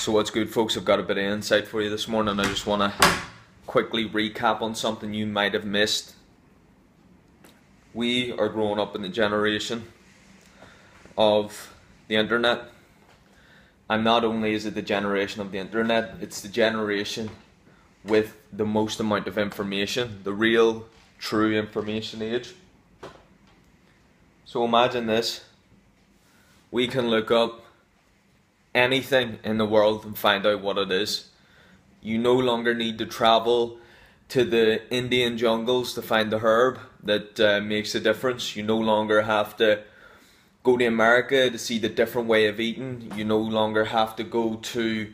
So what's good, folks? I've got a bit of insight for you this morning. I just want to quickly recap on something you might have missed. We are growing up in the generation of the internet. And not only is it the generation of the internet, it's the generation with the most amount of information, the real, true information age. So imagine this. We can look up anything in the world and find out what it is. You no longer need to travel to the Indian jungles to find the herb that makes a difference. You no longer have to go to America to see the different way of eating. You no longer have to go to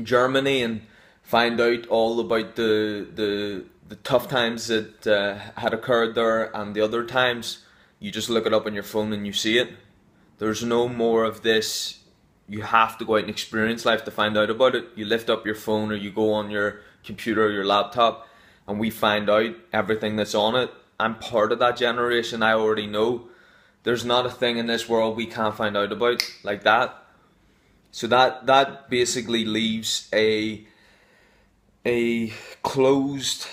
Germany and find out all about the tough times that had occurred there and the other times. You just look it up on your phone and you see it. There's no more of this, you have to go out and experience life to find out about it. You lift up your phone or you go on your computer or your laptop and we find out everything that's on it. I'm part of that generation. I already know. There's not a thing in this world we can't find out about like that. So that basically leaves a closed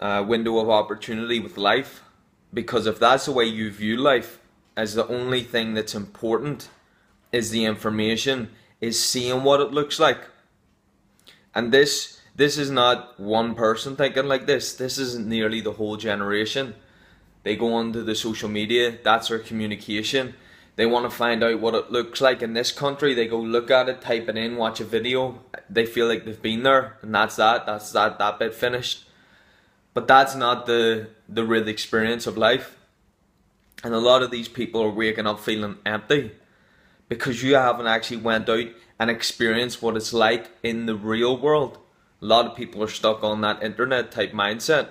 window of opportunity with life. Because if that's the way you view life, as the only thing that's important is the information, is seeing what it looks like. And this is not one person thinking like this. This is nearly the whole generation. They go onto the social media, that's their communication. They want to find out what it looks like in this country. They go look at it, type it in, watch a video. They feel like they've been there, and that's that bit finished. But that's not the real experience of life. And a lot of these people are waking up feeling empty because you haven't actually went out and experienced what it's like in the real world. A lot of people are stuck on that internet type mindset.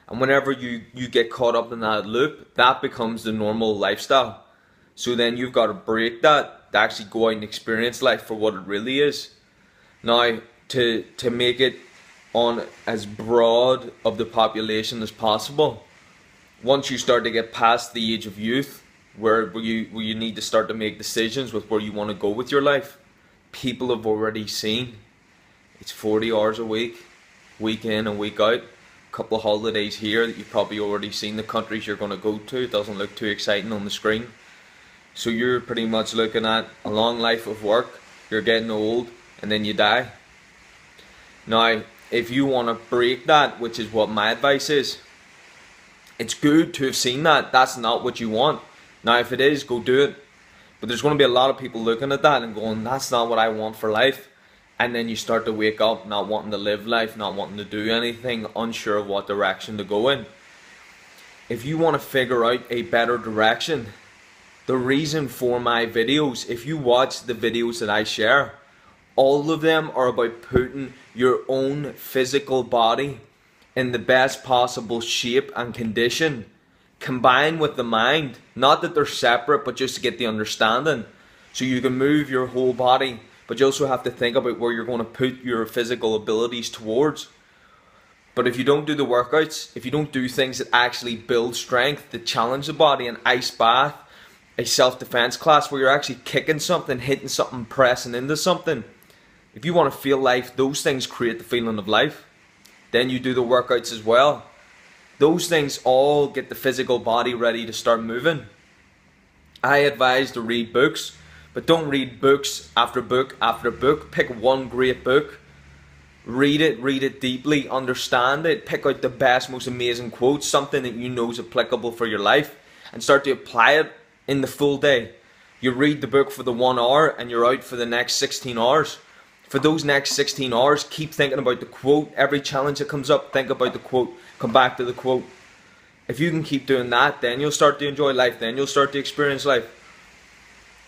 And whenever you get caught up in that loop, that becomes the normal lifestyle. So then you've got to break that to actually go out and experience life for what it really is. Now, to make it on as broad of the population as possible, once you start to get past the age of youth, where you need to start to make decisions with where you want to go with your life, people have already seen it's 40 hours a week, week in and week out, a couple of holidays here that you've probably already seen the countries you're going to go to. It doesn't look too exciting on the screen. So you're pretty much looking at a long life of work, you're getting old, and then you die. Now, if you want to break that, which is what my advice is, it's good to have seen that. That's not what you want. Now, if it is, go do it. But there's going to be a lot of people looking at that and going, that's not what I want for life. And then you start to wake up not wanting to live life, not wanting to do anything, unsure of what direction to go in. If you want to figure out a better direction, the reason for my videos, if you watch the videos that I share, all of them are about putting your own physical body in the best possible shape and condition, combined with the mind. Not that they're separate, but just to get the understanding. So you can move your whole body, but you also have to think about where you're going to put your physical abilities towards. But if you don't do the workouts, if you don't do things that actually build strength, that challenge the body, an ice bath, a self-defense class where you're actually kicking something, hitting something, pressing into something, if you want to feel life, those things create the feeling of life. Then you do the workouts as well. Those things all get the physical body ready to start moving. I advise to read books, but don't read books after book after book. Pick one great book. Read it deeply, understand it, pick out the best, most amazing quotes, something that you know is applicable for your life, and start to apply it in the full day. You read the book for the 1 hour and you're out for the next 16 hours. For those next 16 hours, keep thinking about the quote. Every challenge that comes up, think about the quote. Come back to the quote. If you can keep doing that, then you'll start to enjoy life. Then you'll start to experience life.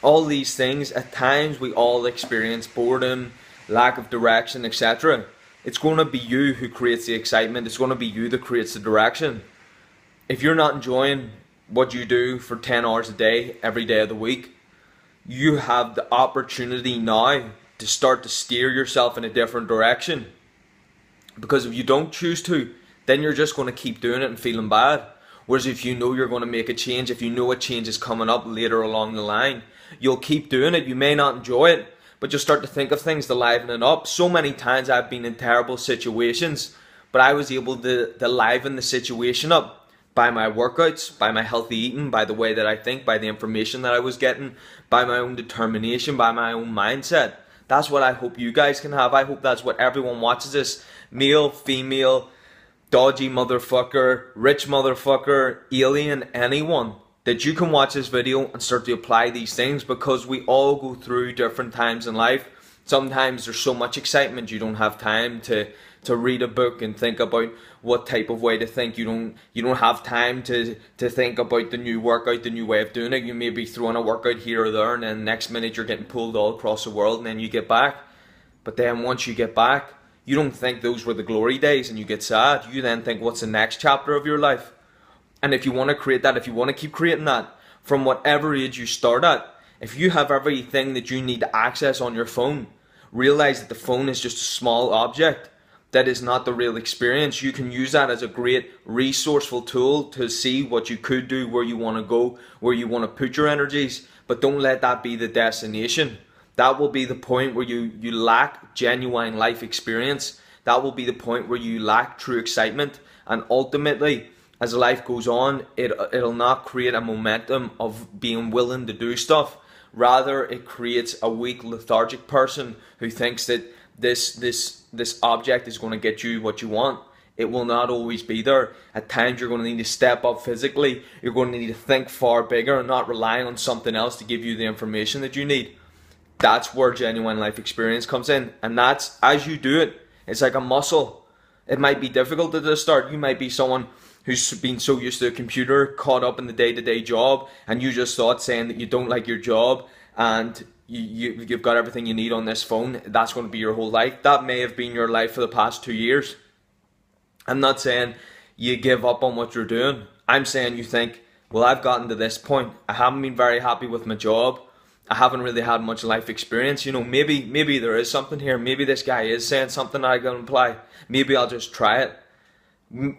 All these things, at times we all experience boredom, lack of direction, etc. It's going to be you who creates the excitement. It's going to be you that creates the direction. If you're not enjoying what you do for 10 hours a day, every day of the week, you have the opportunity now to start to steer yourself in a different direction. Because if you don't choose to, then you're just going to keep doing it and feeling bad. Whereas if you know you're going to make a change, if you know a change is coming up later along the line, you'll keep doing it. You may not enjoy it, but you'll start to think of things to liven it up. So many times I've been in terrible situations, but I was able to liven the situation up by my workouts, by my healthy eating, by the way that I think, by the information that I was getting, by my own determination, by my own mindset. That's what I hope you guys can have. I hope that's what everyone watches this, male, female, dodgy motherfucker, rich motherfucker, alien, anyone, that you can watch this video and start to apply these things, because we all go through different times in life. Sometimes there's so much excitement you don't have time to read a book and think about what type of way to think. You don't have time to think about the new workout, the new way of doing it. You may be throwing a workout here or there, and then next minute you're getting pulled all across the world, and then you get back. But then once you get back, you don't think those were the glory days and you get sad. You then think, what's the next chapter of your life? And if you want to create that, if you want to keep creating that, from whatever age you start at, if you have everything that you need to access on your phone, realize that the phone is just a small object. That is not the real experience. You can use that as a great resourceful tool to see what you could do, where you want to go, where you want to put your energies, but don't let that be the destination. That will be the point where you lack genuine life experience. That will be the point where you lack true excitement, and ultimately, as life goes on, it'll not create a momentum of being willing to do stuff. Rather, it creates a weak, lethargic person who thinks that this object is going to get you what you want. It will not always be there. At times you're going to need to step up physically. You're going to need to think far bigger and not rely on something else to give you the information that you need. That's where genuine life experience comes in. And that's, as you do it, it's like a muscle. It might be difficult at the start. You might be someone who's been so used to a computer, caught up in the day-to-day job, and you just thought saying that you don't like your job and you've got everything you need on this phone, that's going to be your whole life. That may have been your life for the past 2 years. I'm not saying you give up on what you're doing. I'm saying you think, well, I've gotten to this point. I haven't been very happy with my job. I haven't really had much life experience. You know, maybe there is something here. Maybe this guy is saying something I can apply. Maybe I'll just try it.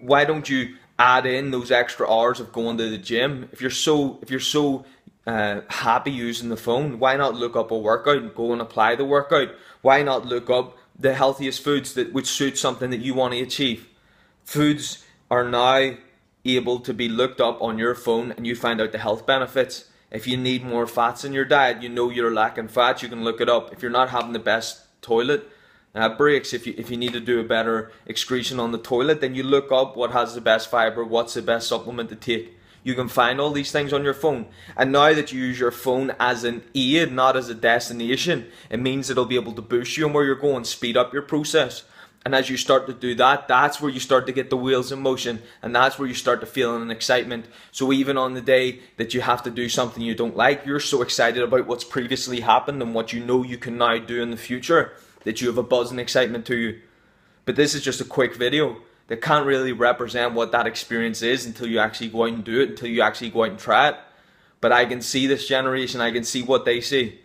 Why don't you add in those extra hours of going to the gym? If you're so happy using the phone, why not look up a workout and go and apply the workout? Why not look up the healthiest foods that would suit something that you want to achieve? Foods are now able to be looked up on your phone, and you find out the health benefits. If you need more fats in your diet, you know you're lacking fat, you can look it up. If you're not having the best toilet breaks, if you need to do a better excretion on the toilet, then you look up what has the best fiber, what's the best supplement to take. You can find all these things on your phone. And now that you use your phone as an aid, not as a destination, it means it'll be able to boost you on where you're going, speed up your process. And as you start to do that, that's where you start to get the wheels in motion, and that's where you start to feel an excitement. So even on the day that you have to do something you don't like, you're so excited about what's previously happened and what you know you can now do in the future that you have a buzz and excitement to you. But this is just a quick video that can't really represent what that experience is until you actually go out and do it, until you actually go out and try it. But I can see this generation, I can see what they see.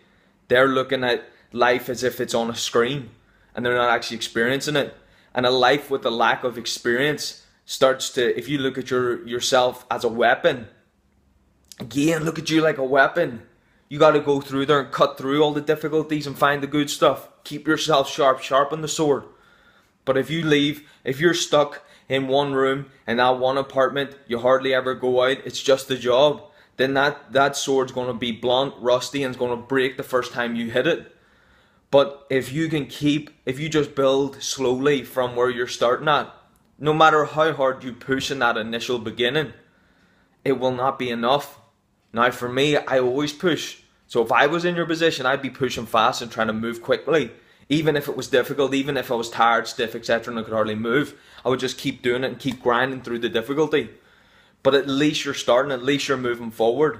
They're looking at life as if it's on a screen, and they're not actually experiencing it. And a life with a lack of experience starts to, if you look at yourself as a weapon, again, look at you like a weapon. You got to go through there and cut through all the difficulties and find the good stuff. Keep yourself sharp, sharpen the sword. But if you leave, if you're stuck in one room, in that one apartment, you hardly ever go out, it's just a job, then that sword's going to be blunt, rusty, and it's going to break the first time you hit it. But if you just build slowly from where you're starting at, no matter how hard you push in that initial beginning, it will not be enough. Now for me, I always push. So if I was in your position, I'd be pushing fast and trying to move quickly. Even if it was difficult, even if I was tired, stiff, etc., and I could hardly move, I would just keep doing it and keep grinding through the difficulty. But at least you're starting, at least you're moving forward.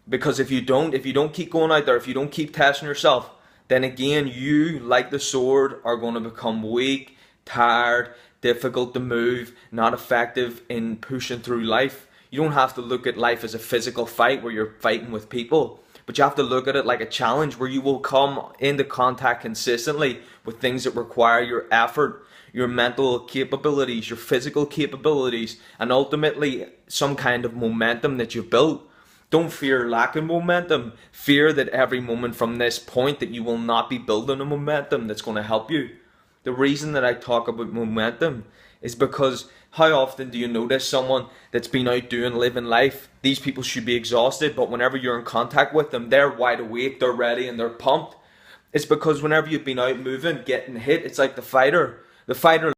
Because if you don't keep going out there, if you don't keep testing yourself, then again, you, like the sword, are going to become weak, tired, difficult to move, not effective in pushing through life. You don't have to look at life as a physical fight where you're fighting with people, but you have to look at it like a challenge where you will come into contact consistently with things that require your effort, your mental capabilities, your physical capabilities, and ultimately some kind of momentum that you've built. Don't fear lacking momentum. Fear that every moment from this point that you will not be building a momentum that's going to help you. The reason that I talk about momentum is because how often do you notice someone that's been out doing living life? These people should be exhausted, but whenever you're in contact with them, they're wide awake, they're ready, and they're pumped. It's because whenever you've been out moving, getting hit, it's like the fighter. The fighter